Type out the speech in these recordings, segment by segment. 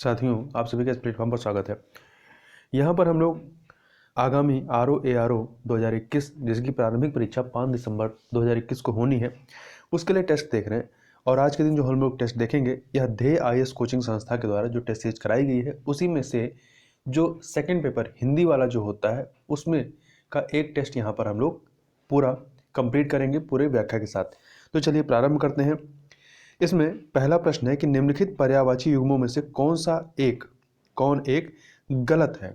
साथियों, आप सभी का इस प्लेटफॉर्म पर स्वागत है। यहाँ पर हम लोग आगामी RO-ARO 2021 जिसकी प्रारंभिक परीक्षा 5 दिसंबर 2021 को होनी है, उसके लिए टेस्ट देख रहे हैं। और आज के दिन जो हम लोग टेस्ट देखेंगे, यह ध्येय IAS कोचिंग संस्था के द्वारा जो टेस्ट सीरीज कराई गई है, उसी में से जो सेकेंड पेपर हिंदी वाला जो होता है, उसमें का एक टेस्ट यहाँ पर हम लोग पूरा कंप्लीट करेंगे पूरे व्याख्या के साथ। तो चलिए प्रारंभ करते हैं। इसमें पहला प्रश्न है कि निम्नलिखित पर्यायवाची युग्मों में से कौन एक गलत है।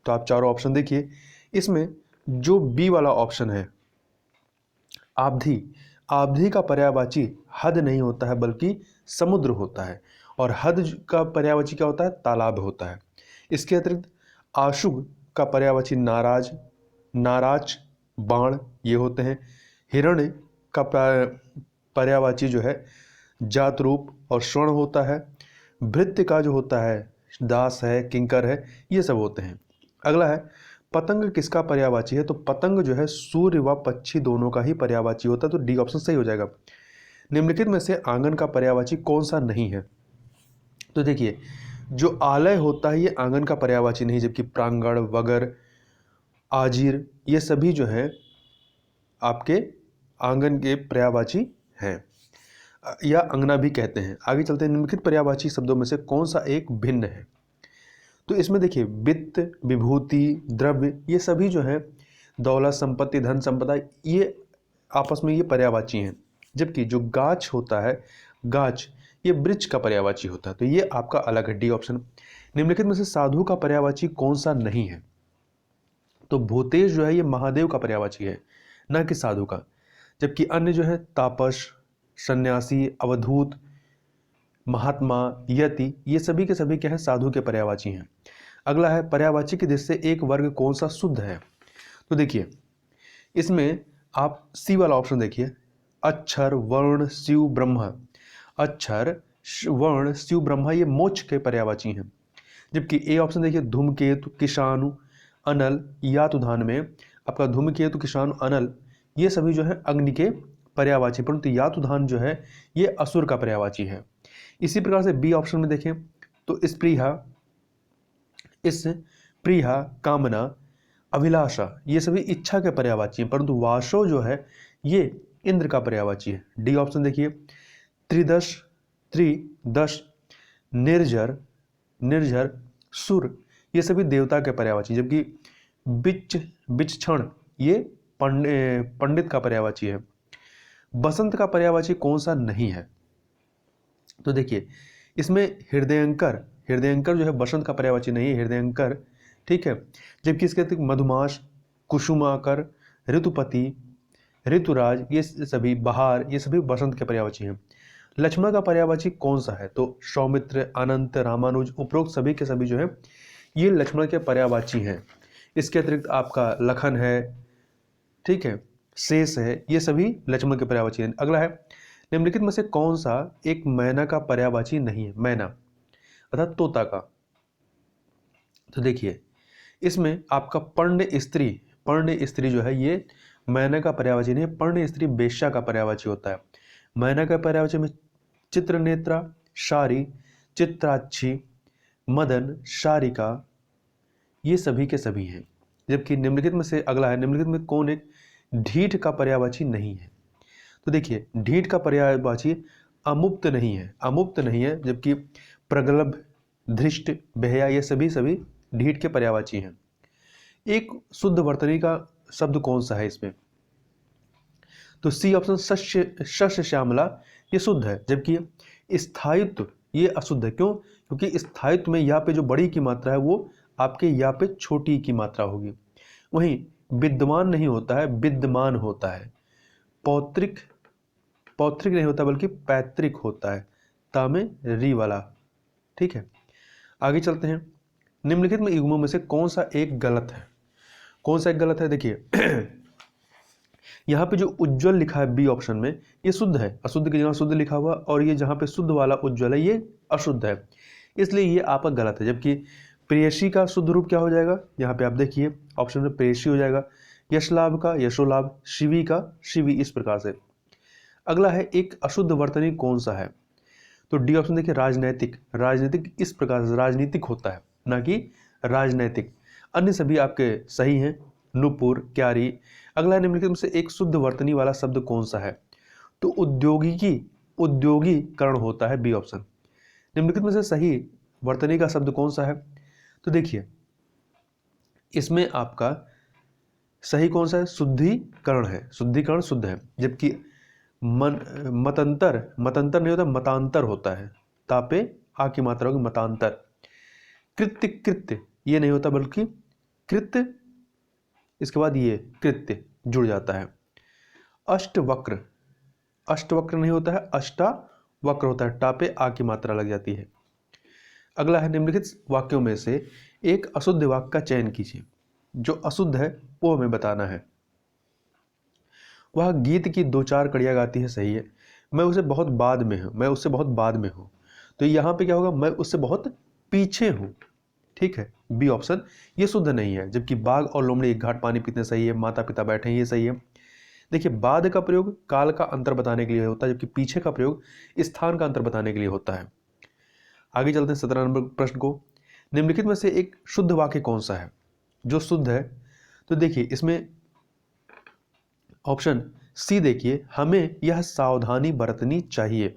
तो आप चारों ऑप्शन देखिए। इसमें जो बी वाला ऑप्शन है, आब्धी का पर्यायवाची हद नहीं होता है बल्कि समुद्र होता है, और हद का पर्यायवाची क्या होता है? तालाब होता है। इसके अतिरिक्त आशुभ का पर्यायवाची नाराज, बाण ये होते हैं। हिरण्य का पर्यायवाची जो है जात रूप और स्वर्ण होता है। भृत्य का जो होता है दास है, किंकर है, ये सब होते हैं। अगला है पतंग किसका पर्यायवाची है। तो पतंग जो है सूर्य व पक्षी दोनों का ही पर्यायवाची होता है, तो डी ऑप्शन सही हो जाएगा। निम्नलिखित में से आंगन का पर्यायवाची कौन सा नहीं है। तो देखिए, जो आलय होता है ये आंगन का पर्यायवाची नहीं, जबकि प्रांगण, वगर, आजीर ये सभी जो है आपके आंगन के पर्यायवाची हैं, या अंगना भी कहते हैं। आगे चलते हैं। निम्नलिखित पर्यायवाची शब्दों में से कौन सा एक भिन्न है। तो इसमें देखिए, वित्त, विभूति, द्रव्य ये सभी जो है दौलत, संपत्ति, धन, संपदा, ये आपस में ये पर्यायवाची हैं। जबकि जो गाछ होता है, गाछ ये वृक्ष का पर्यायवाची होता है, तो ये आपका अलग है, डी ऑप्शन। निम्नलिखित में से साधु का पर्यायवाची कौन सा नहीं है। तो भूतेश जो है ये महादेव का पर्यायवाची है, न कि साधु का। जबकि अन्य जो है तापस, सन्यासी, अवधूत, महात्मा, यति ये सभी के सभी क्या है? साधु के पर्यायवाची हैं। अगला है पर्यायवाची की दृष्टि से एक वर्ग कौन सा शुद्ध है। तो देखिए, इसमें आप सी वाला ऑप्शन देखिए, अक्षर, वर्ण, शिव, ब्रह्मा। अक्षर, वर्ण, शिव, ब्रह्मा ये मोक्ष के पर्यायवाची हैं। जबकि ए ऑप्शन देखिए, धूमकेतु, किशानु, अनल, यातुधान में आपका धूमकेतु, किशानु, अनल ये सभी जो है अग्नि के पर्यायवाची, परंतु यातुधान जो है ये असुर का पर्यायवाची है। इसी प्रकार से बी ऑप्शन में देखें तो स्प्रिया, कामना, अभिलाषा ये सभी इच्छा के पर्यायवाची हैं, परंतु वाशो जो है ये इंद्र का पर्यायवाची है। डी ऑप्शन देखिए, त्रिदश, निर्जर, सुर ये सभी देवता के पर्यायवाची, जबकि विचक्षण ये पंडित का पर्यायवाची है। बसंत का पर्यायवाची कौन सा नहीं है। तो देखिए, इसमें हृदयंकर जो है बसंत का पर्यायवाची नहीं है, हृदयंकर, ठीक है। जबकि इसके अतिरिक्त मधुमास, कुसुमाकर, ऋतुपति, ऋतुराज ये सभी, बहार ये सभी बसंत के पर्यायवाची हैं। लक्ष्मण का पर्यायवाची कौन सा है। तो सौमित्र, अनंत, रामानुज उपरोक्त सभी के सभी जो है ये लक्ष्मण के पर्यायवाची हैं। इसके अतिरिक्त आपका लखन है, ठीक है, शेष है, ये सभी लक्ष्मण के पर्यायवाची हैं। अगला है निम्नलिखित में से कौन सा एक मैना का पर्यायवाची नहीं है। मैना अर्थात तोता का। तो देखिए, इसमें आपका पर्ण स्त्री जो है ये मैना का पर्यायवाची नहीं है। पर्ण स्त्री वेश्या का पर्यायवाची होता है। मैना का पर्यायवाची में चित्रनेत्रा, शारी, चित्राक्षी, मदन, शारिका ये सभी के सभी हैं। जबकि निम्नलिखित में से अगला है, निम्नलिखित में कौन एक ढीठ का पर्यायवाची नहीं है। तो देखिए, ढीठ का पर्यायवाची अमुक्त नहीं है, जबकि प्रगल्भ, धृष्ट, बेहया ये सभी ढीठ के पर्यायवाची हैं। एक शुद्ध वर्तनी का शब्द कौन सा है इसमें। तो सी ऑप्शन, शस्य श्यामला ये शुद्ध है, जबकि स्थायित्व ये अशुद्ध है। क्यों? क्योंकि स्थायित्व में यहाँ पे जो बड़ी की मात्रा है वो आपके यहाँ पे छोटी की मात्रा होगी। वहीं विद्यमान नहीं होता है, विद्यमान होता है। पौत्रिक नहीं होता बल्कि पैतृक होता है, तामे री वाला, ठीक है। आगे चलते हैं। निम्नलिखित में युग्मों में से कौन सा एक गलत है। देखिए यहाँ पे जो उज्ज्वल लिखा है बी ऑप्शन में ये शुद्ध है, अशुद्ध की जगह शुद्ध लिखा हुआ, और ये जहाँ पे शुद्ध वाला उज्ज्वल है ये अशुद्ध है, इसलिए ये आपका गलत है। जबकि प्रेयसी का शुद्ध रूप क्या हो जाएगा, यहाँ पे आप देखिए ऑप्शन में प्रेयसी हो जाएगा। यशलाभ का यशोलाभ, शिवी का शिवी, इस प्रकार से। अगला है एक अशुद्ध वर्तनी कौन सा है। तो डी ऑप्शन देखिए राजनैतिक, राजनीतिक इस प्रकार से राजनीतिक होता है, ना कि राजनैतिक। अन्य सभी आपके सही हैं, नुपुर, क्यारी। अगला निम्नलिखित में से एक शुद्ध वर्तनी वाला शब्द कौन सा है? तो उद्योगिकी, उद्योगीकरण होता है, बी ऑप्शन। निम्नलिखित में से सही वर्तनी का शब्द कौन सा है? तो देखिए इसमें आपका सही कौन सा है? शुद्धिकरण है, शुद्धिकरण शुद्ध है। जबकि मतंतर, मतंतर नहीं होता, मतांतर होता है। तापे आ की मात्रा होगी मतांतर। कृत्य, कृत्य ये नहीं होता बल्कि कृत्य, इसके बाद ये कृत्य जुड़ जाता है। अष्टवक्र, अष्टवक्र नहीं होता है, अष्टावक्र होता है। टापे आ की मात्रा लग जाती है। अगला है निम्नलिखित वाक्यों में से एक अशुद्ध वाक्य का चयन कीजिए। जो अशुद्ध है वो हमें बताना है। वह गीत की 2-4 कड़ियाँ गाती है, सही है। मैं उसे बहुत बाद में हूँ, मैं उससे बहुत बाद में हूँ। तो यहाँ पे क्या होगा? मैं उससे बहुत पीछे हूँ, ठीक है, बी ऑप्शन। ये शुद्ध नहीं है। जबकि बाघ और लोमड़ी एक घाट पानी पीते, सही है। माता पिता बैठे हैं, ये सही है। देखिए बाद का प्रयोग काल का अंतर बताने के लिए होता है, जबकि पीछे का प्रयोग स्थान का अंतर बताने के लिए होता है। आगे चलते हैं 17 नंबर प्रश्न को। निम्नलिखित में से एक शुद्ध वाक्य कौन सा है जो शुद्ध है? तो देखिए इसमें ऑप्शन सी देखिए, हमें यह सावधानी बरतनी चाहिए,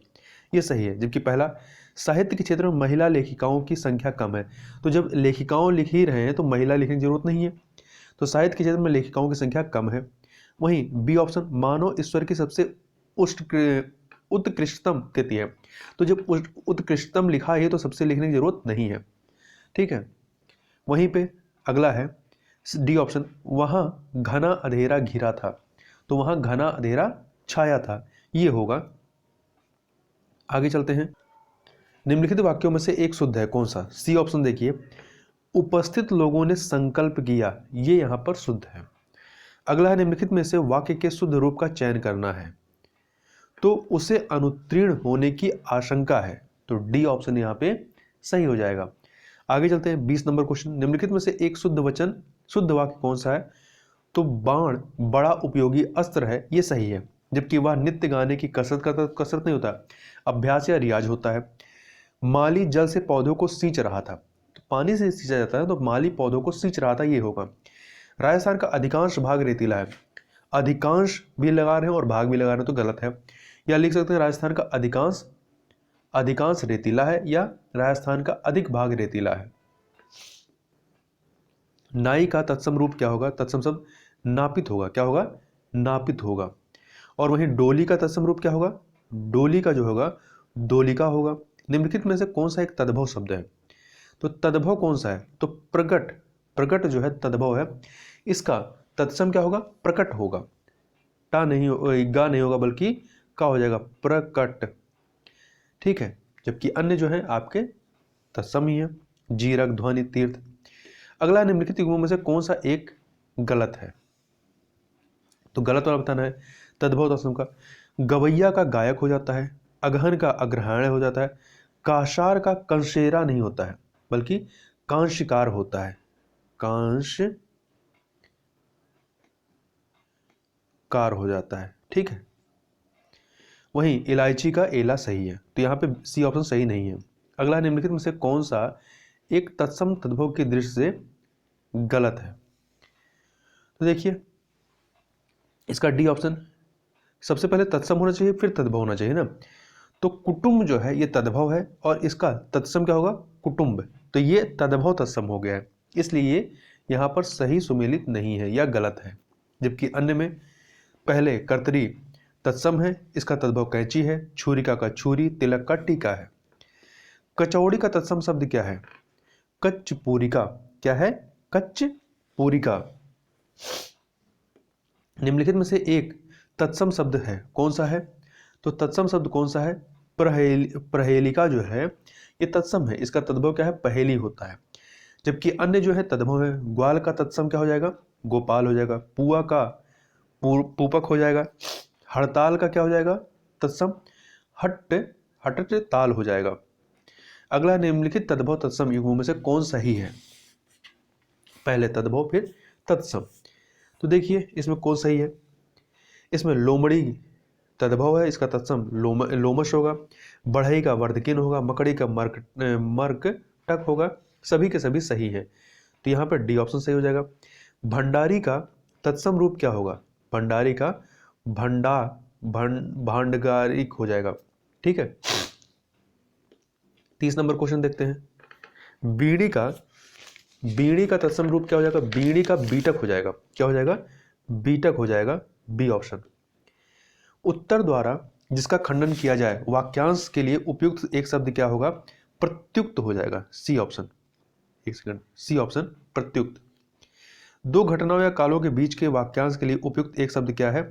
ये सही है। जबकि पहला, साहित्य के क्षेत्र में महिला लेखिकाओं की संख्या कम है। तो जब लेखिकाओं लिख ही रहे हैं तो महिला लिखने की जरूरत नहीं है। तो साहित्य के क्षेत्र में लेखिकाओं की संख्या कम है। वहीं बी ऑप्शन, मानव ईश्वर की सबसे उत्कृष्टतम कृति है। तो जब उत्कृष्टतम लिखा है तो सबसे लिखने की जरूरत नहीं है, ठीक है। वहीं पे अगला है डी ऑप्शन, वहां घना अंधेरा घिरा था। तो वहां घना अंधेरा छाया था, ये होगा। आगे चलते हैं। निम्नलिखित वाक्यों में से एक शुद्ध है, कौन सा? सी ऑप्शन देखिए, उपस्थित लोगों ने संकल्प किया, ये यहां पर शुद्ध है। अगला है निम्नलिखित में से वाक्य के शुद्ध रूप का चयन करना है, तो उसे अनुत्तीर्ण होने की आशंका है। तो डी ऑप्शन यहां पे सही हो जाएगा। आगे चलते हैं 20 नंबर क्वेश्चन। निम्नलिखित में से एक शुद्ध वचन, शुद्ध वाक्य कौन सा है? तो बाण बड़ा उपयोगी अस्त्र है, ये सही है। जबकि वह नित्य गाने की कसरत करता, कसरत नहीं होता, अभ्यास या रियाज होता है। माली जल से पौधों को सींच रहा था। तो पानी से सींचा जाता है, तो माली पौधों को सींच रहा था, ये होगा। राजस्थान का अधिकांश भाग रेतीला है। अधिकांश भी लगा रहे हैं और भाग भी लगा रहे हैं, तो गलत है। या लिख सकते हैं राजस्थान का अधिकांश, अधिकांश रेतीला है, या राजस्थान का अधिक भाग रेतीला है। नाई का तत्सम रूप क्या होगा? तत्सम शब्द नापित होगा, क्या होगा? नापित होगा। और वहीं डोली का तत्सम रूप क्या होगा? डोली का जो होगा डोलिका होगा। निम्नलिखित में से कौन सा एक तद्भव शब्द है? तो तद्भव कौन सा है? तो प्रकट, प्रकट जो है तद्भव है, इसका तत्सम क्या होगा? प्रकट होगा। टा नहीं गा नहीं होगा बल्कि का हो जाएगा, प्रकट, ठीक है। जबकि अन्य जो है आपके तत्सम ही है, जीरक, ध्वनि, तीर्थ। अगला निम्नलिखित युग्मों में से कौन सा एक गलत है? तो गलत वाला बताना है। तद्भव तत्सम का गवैया का गायक हो जाता है, अगहन का अग्रहण हो जाता है, काशार का कंशेरा नहीं होता है बल्कि कांशकार होता है, कांशकार हो जाता है, ठीक है। वहीं इलायची का एला सही है, तो यहाँ पे सी ऑप्शन सही नहीं है। अगला निम्नलिखित में से कौन सा एक तत्सम तद्भव की दृष्टि से गलत है? तो देखिए इसका डी ऑप्शन, सबसे पहले तत्सम होना चाहिए फिर तद्भव होना चाहिए ना। तो कुटुंब जो है ये तद्भव है और इसका तत्सम क्या होगा? कुटुंब। तो ये तद्भव तत्सम हो गया है, इसलिए यहाँ पर सही सुमेलित नहीं है या गलत है। जबकि अन्य में पहले कर्तरी तत्सम है, इसका तद्भव कैंची है, छुरिका का छुरी, तिलक का टीका है। कचौड़ी का तत्सम शब्द क्या है? कच्चपूरिका। क्या है? कच्चपूरिका। निम्नलिखित में से एक तत्सम शब्द है, कौन सा है? तो तत्सम शब्द कौन सा है? प्रहेलिका जो है ये तत्सम है, इसका तद्भव क्या है? पहेली होता है। जबकि अन्य जो है तद्भव है। ग्वाल का तत्सम क्या हो जाएगा? गोपाल हो जाएगा। पुआ का पूपक हो जाएगा। हड़ताल का क्या हो जाएगा? तत्सम हट, हटट ताल हो जाएगा। अगला निम्नलिखित तद्भव तत्सम युग्मों में से कौन सही है? पहले तद्भव फिर तत्सम। तो देखिए इसमें कौन सही है? इसमें लोमड़ी तद्भव है, इसका तत्सम लोमश होगा। बढ़ई का वर्धकीन होगा। मकड़ी का मर्कटक होगा। सभी के सभी सही है, तो यहाँ पर डी ऑप्शन सही हो जाएगा। भंडारी का तत्सम रूप क्या होगा? भंडारी का भांडगारिक हो जाएगा। ठीक है, 30 नंबर क्वेश्चन देखते हैं। बीड़ी का तत्सम रूप क्या हो जाएगा? बीड़ी का बीटक हो जाएगा। क्या हो जाएगा? बीटक हो जाएगा, बी ऑप्शन। उत्तर द्वारा जिसका खंडन किया जाए वाक्यांश के लिए उपयुक्त एक शब्द क्या होगा? प्रत्युक्त हो जाएगा, सी ऑप्शन। एक सेकंड, सी ऑप्शन प्रत्युक्त। दो घटनाओं या कालों के बीच के वाक्यांश के लिए उपयुक्त एक शब्द क्या है?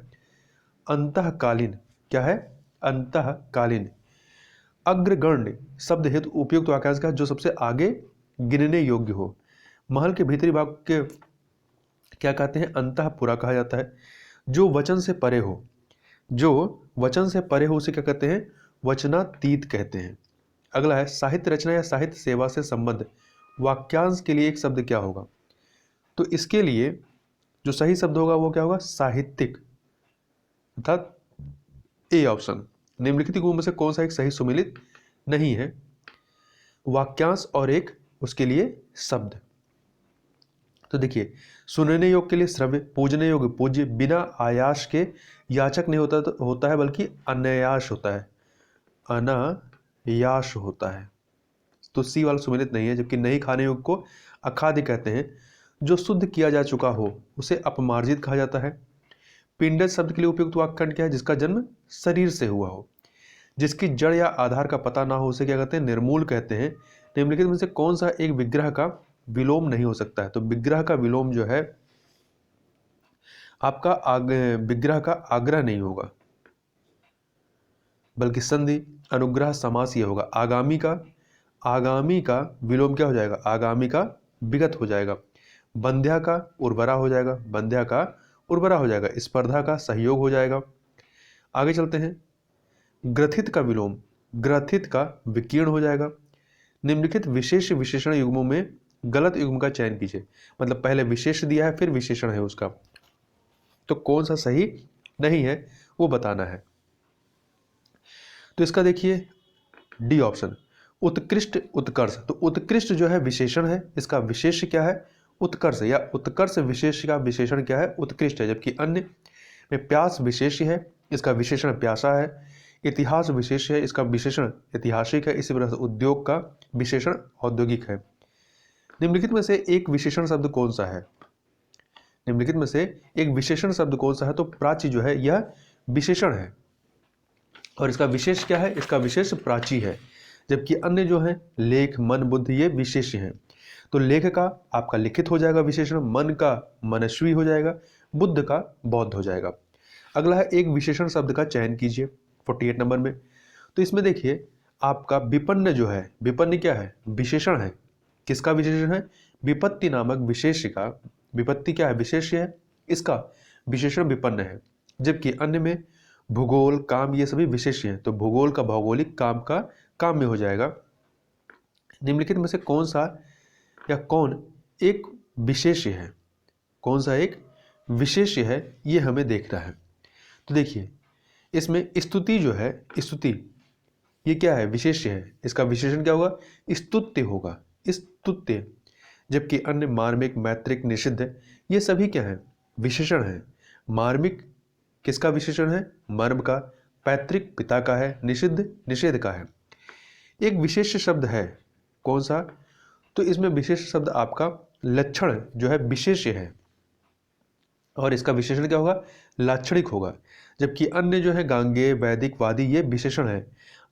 अंतःकालीन। क्या है? अंतःकालीन। अग्रगण्य शब्द हेतु उपयुक्त वाक्यांश का जो सबसे आगे गिनने योग्य हो। महल के भीतरी भाग के क्या कहते हैं? अंतःपुरा कहा जाता है। जो वचन से परे हो, जो वचन से परे हो उसे क्या कहते हैं? वचनातीत कहते हैं। अगला है साहित्य रचना या साहित्य सेवा से संबंध वाक्यांश के लिए एक शब्द क्या होगा? तो इसके लिए जो सही शब्द होगा वो क्या होगा? साहित्यिक, अर्थात ए ऑप्शन। निम्नलिखित गुणों में से कौन सा एक सही सुमेलित नहीं है? वाक्यांश और एक उसके लिए शब्द। तो देखिए, सुनने योग्य के लिए श्रव्य, पूजने योग्य पूज्य, बिना आयास के याचक नहीं होता है बल्कि अनायास होता है, अनायास होता है। तो सी वाला सुमेलित नहीं है। जबकि नहीं खाने योग्य को अखाद्य कहते हैं। जो शुद्ध किया जा चुका हो उसे अपमार्जित कहा जाता है। पिंडज शब्द के लिए उपयुक्त वाक्यांश क्या है? जिसका जन्म शरीर से हुआ हो, जिसकी जड़ या आधार का पता ना हो उसे क्या कहते हैं? निर्मूल कहते हैं। निम्नलिखित में से कौन सा एक विग्रह का विलोम नहीं हो सकता है? तो विग्रह का विलोम जो है आपका विग्रह का आग्रह नहीं होगा बल्कि संधि, अनुग्रह, समास ये होगा। आगामी का विलोम क्या हो जाएगा? आगामी का विगत हो जाएगा। बंध्या का उर्वरा हो जाएगा, बंध्या का उर्वरा हो जाएगा। स्पर्धा का सहयोग हो जाएगा। आगे चलते हैं। ग्रथित का विलोम ग्रथित का विकीर्ण हो जाएगा। निम्नलिखित विशेष विशेषण युग्मों में गलत युग्म का चयन कीजिए। मतलब पहले विशेष दिया है फिर विशेषण है उसका, तो कौन सा सही नहीं है वो बताना है। तो इसका देखिए डी ऑप्शन, उत्कृष्ट उत्कर्ष। तो उत्कृष्ट जो है विशेषण है, इसका विशेष क्या है? उत्कर्ष, या उत्कर्ष विशेष का विशेषण क्या है? उत्कृष्ट है। जबकि अन्य में प्यास विशेष है, इसका विशेषण प्यासा है। इतिहास विशेष है, इसका विशेषण ऐतिहासिक है। इसी तरह से उद्योग का विशेषण औद्योगिक है। निम्नलिखित में से एक विशेषण शब्द कौन सा है? निम्नलिखित में से एक विशेषण शब्द कौन सा है? तो प्राची जो है यह विशेषण है और इसका विशेष क्या है? इसका विशेष प्राची है। जबकि अन्य जो है लेख, मन, बुद्ध ये विशेष हैं। तो लेख का आपका लिखित हो जाएगा विशेषण, मन का मनस्वी हो जाएगा, बुद्ध का बौद्ध हो जाएगा। अगला है एक विशेषण शब्द का चयन कीजिए 48 नंबर में। तो इसमें देखिए आपका विपन्न जो है, विपन्न क्या है? विशेषण है। किसका विशेषण है? विपत्ति नामक विशेष का। विपत्ति क्या है? विशेष्य है, इसका विशेषण विपन्न है। जबकि अन्य में भूगोल, काम ये सभी विशेष्य हैं। तो भूगोल का भौगोलिक, काम का काम में हो जाएगा। निम्नलिखित में से कौन सा या कौन एक विशेष्य है? कौन सा एक विशेष्य है ये हमें देखना है। तो देखिए इसमें स्तुति जो है, स्तुति ये क्या है? विशेष्य है। इसका विशेषण क्या होगा? स्तुत्य होगा, स्तुत्य। जबकि अन्य मार्मिक, मैत्रिक, निषिद्ध ये सभी क्या है? विशेषण है। मार्मिक किसका विशेषण है? मर्म का। पैतृक पिता का है। निषिद्ध निषेध का है। एक विशेष शब्द है, कौन सा? तो इसमें विशेष शब्द आपका लक्षण जो है विशेष्य है और इसका विशेषण क्या होगा? लाक्षणिक होगा। जबकि अन्य जो है गांगेय, वैदिक, वादी ये विशेषण है।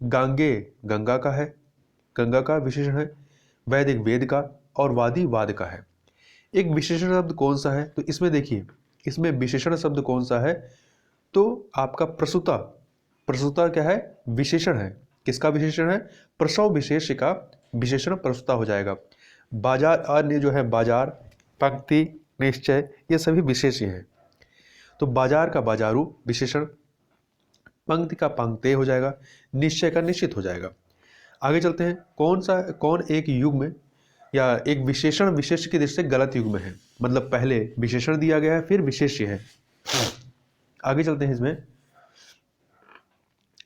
गांगेय गंगा का है, गंगा का विशेषण है। वैदिक वेद का और वादी वाद का है। एक विशेषण शब्द कौन सा है? तो इसमें देखिए इसमें विशेषण शब्द कौन सा है? तो आपका प्रसूता। प्रसूता क्या है? विशेषण है। किसका विशेषण है? प्रसव विशेष का विशेषण प्रसूता हो जाएगा। बाजार, अन्य जो है बाजार, पंक्ति, निश्चय ये सभी विशेष्य हैं। तो बाजार का बाजारू विशेषण, पंक्ति का पंक्ते हो जाएगा, निश्चय का निश्चित हो जाएगा। आगे चलते हैं। कौन एक युग में या एक विशेषण विशेष्य की दृष्टि से गलत युग में है? मतलब पहले विशेषण दिया गया है फिर विशेष्य है। आगे चलते हैं। इसमें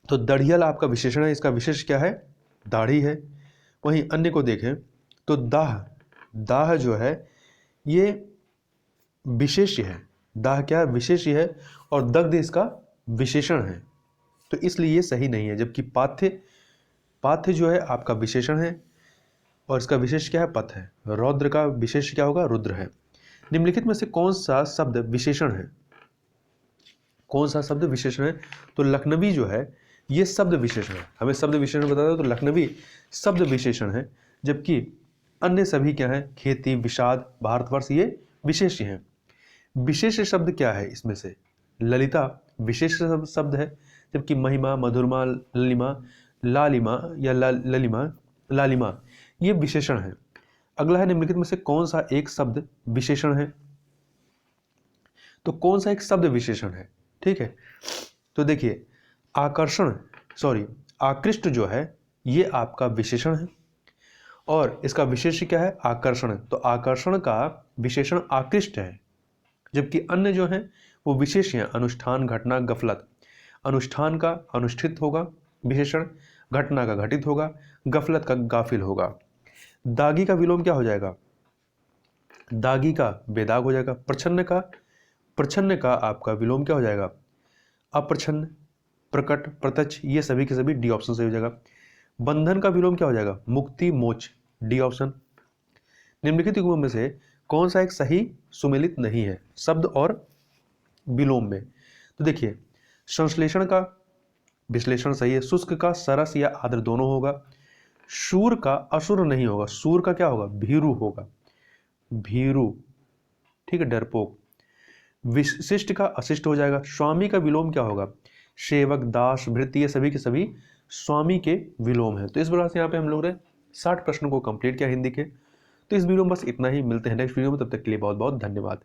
तो दढ़ियल आपका विशेषण है, इसका विशेष क्या है? दाढ़ी है। वहीं अन्य को देखें तो दाह, दाह जो है ये विशेष्य है। दाह क्या है? विशेष्य है। और दग्ध इसका विशेषण है, तो इसलिए ये सही नहीं है। जबकि पाथ्य, पाथ्य जो है आपका विशेषण है और इसका विशेष क्या है? पथ है। रौद्र का विशेष क्या होगा? रुद्र है। निम्नलिखित में से कौन सा शब्द विशेषण है? कौन सा शब्द विशेषण है? तो लखनवी जो है ये शब्द विशेषण है। हमें शब्द विशेषण बताता है तो लखनवी शब्द विशेषण है। जबकि अन्य सभी क्या है? खेती, विषाद, भारतवर्ष, ये विशेष्य हैं। विशेष शब्द क्या है इसमें से? ललिता विशेष शब्द है। जबकि महिमा, मधुरमा, ललिमा, लालिमा या ललिमा, लालिमा ये विशेषण है। अगला है निम्नलिखित में से कौन सा एक शब्द विशेषण है? तो कौन सा एक शब्द विशेषण है? ठीक है, तो देखिए आकर्षण, सॉरी आकृष्ट जो है ये आपका विशेषण है और इसका विशेष क्या है? आकर्षण। तो आकर्षण का विशेषण आकृष्ट है। जबकि अन्य जो है वो विशेष हैं। अनुष्ठान, घटना, गफलत। अनुष्ठान का अनुष्ठित होगा विशेषण, घटना का घटित होगा, गफलत का गाफिल होगा। दागी का विलोम क्या हो जाएगा? दागी का बेदाग हो जाएगा। प्रछन्न का, प्रछन्न का आपका विलोम क्या हो जाएगा? अप्रछन्न, प्रकट, प्रत्यक्ष, ये सभी के सभी डी ऑप्शन से हो जाएगा। बंधन का विलोम क्या हो जाएगा? मुक्ति, मोक्ष, डी ऑप्शन। निम्नलिखित युग्मों में से कौन सा एक सही सुमेलित नहीं है शब्द और विलोम में? तो देखिए संश्लेषण का विश्लेषण सही है। शुष्क का सरस या आर्द्र दोनों होगा। शूर का असुर नहीं होगा। शूर का क्या होगा? भीरु होगा, भीरु, ठीक है, डरपोक। विशिष्ट का अशिष्ट हो जाएगा। स्वामी का विलोम क्या होगा? सेवक, दास, भृत्य, ये सभी के सभी स्वामी के विलोम है। तो इस प्रकार से यहाँ पे हम लोग ने 60 प्रश्नों को कंप्लीट किया हिंदी के। तो इस वीडियो में बस इतना ही। मिलते हैं नेक्स्ट वीडियो में, तब तक के लिए बहुत बहुत धन्यवाद।